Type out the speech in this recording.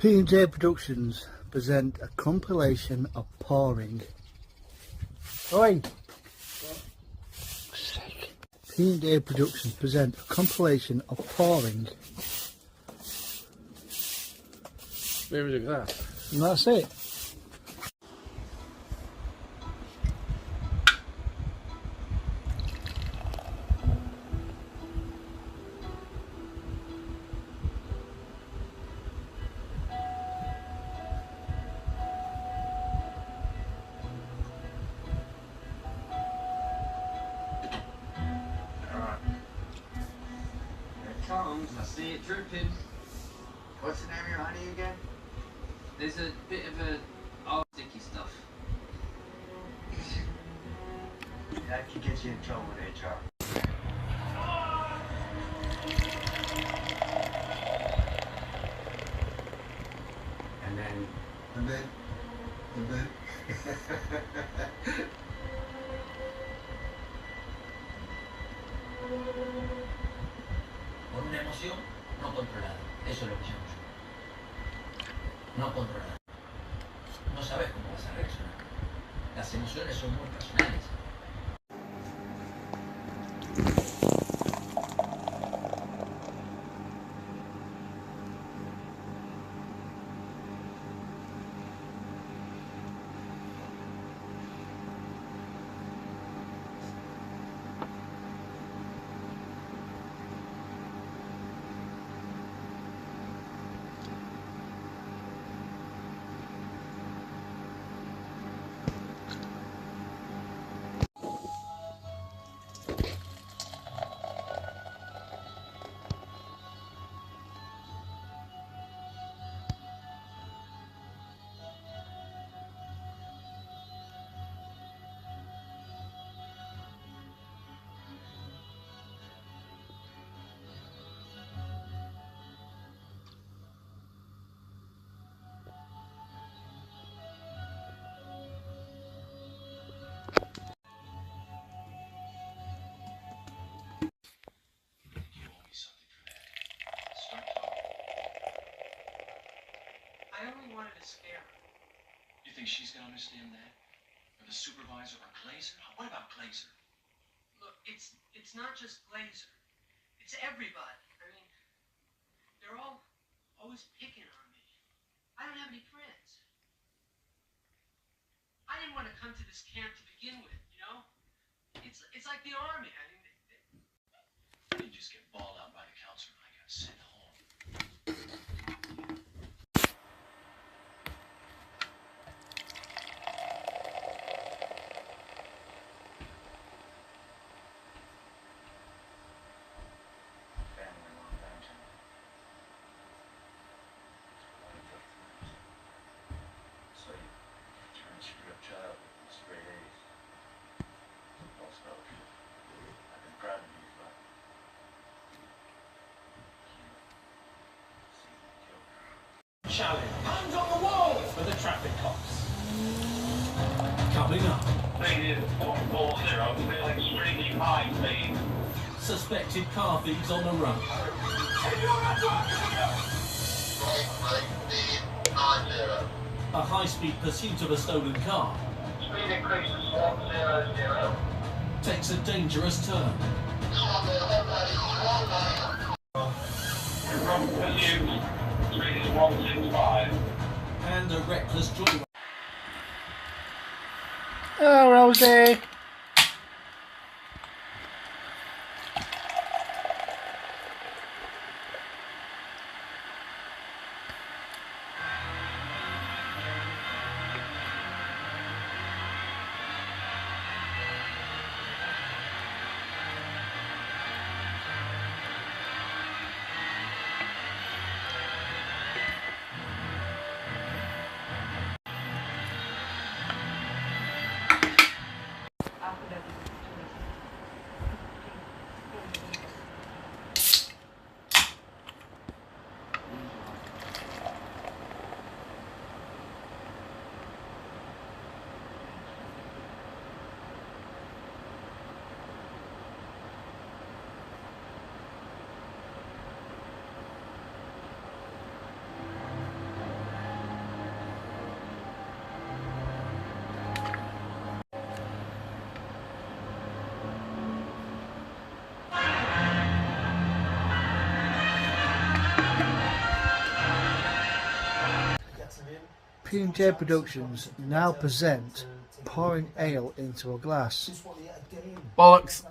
P&J Productions present a compilation of pouring. Oi! P&J Productions present a compilation of pouring. Where is it glass? And that's it. Comes, I see it dripping. What's the name of your honey again? There's a bit of a sticky stuff. That could get you in trouble with HR. And then. Con una emoción no controlada. Eso es lo que llamo yo. No controlada. No sabes cómo vas a reaccionar. Las emociones son muy personales. I only wanted to scare her. You think she's gonna understand that? Or the supervisor or Glazer? What about Glazer? Look, it's not just Glazer. It's everybody. I mean, they're all always picking on me. I don't have any friends. I didn't want to come to this camp to begin with, you know? It's like the army. I mean, You just get balled out by the counselor and I got sent home. Family a long time, Jim. So you turned a screwed up child with straight A's. No scholarship. I've been proud of you, but see the joke. Challenge. Hands on the wall for the traffic cops. Coming up. Thing is, 440, feeling extremely high speed. Suspected car thieves on the run. A high-speed pursuit of a stolen car Speed increases 100. takes a dangerous turn. From pursuit, speed is 165. And a reckless joyride. Oh, Rosie! P&J Productions now present pouring ale into a glass. Bollocks.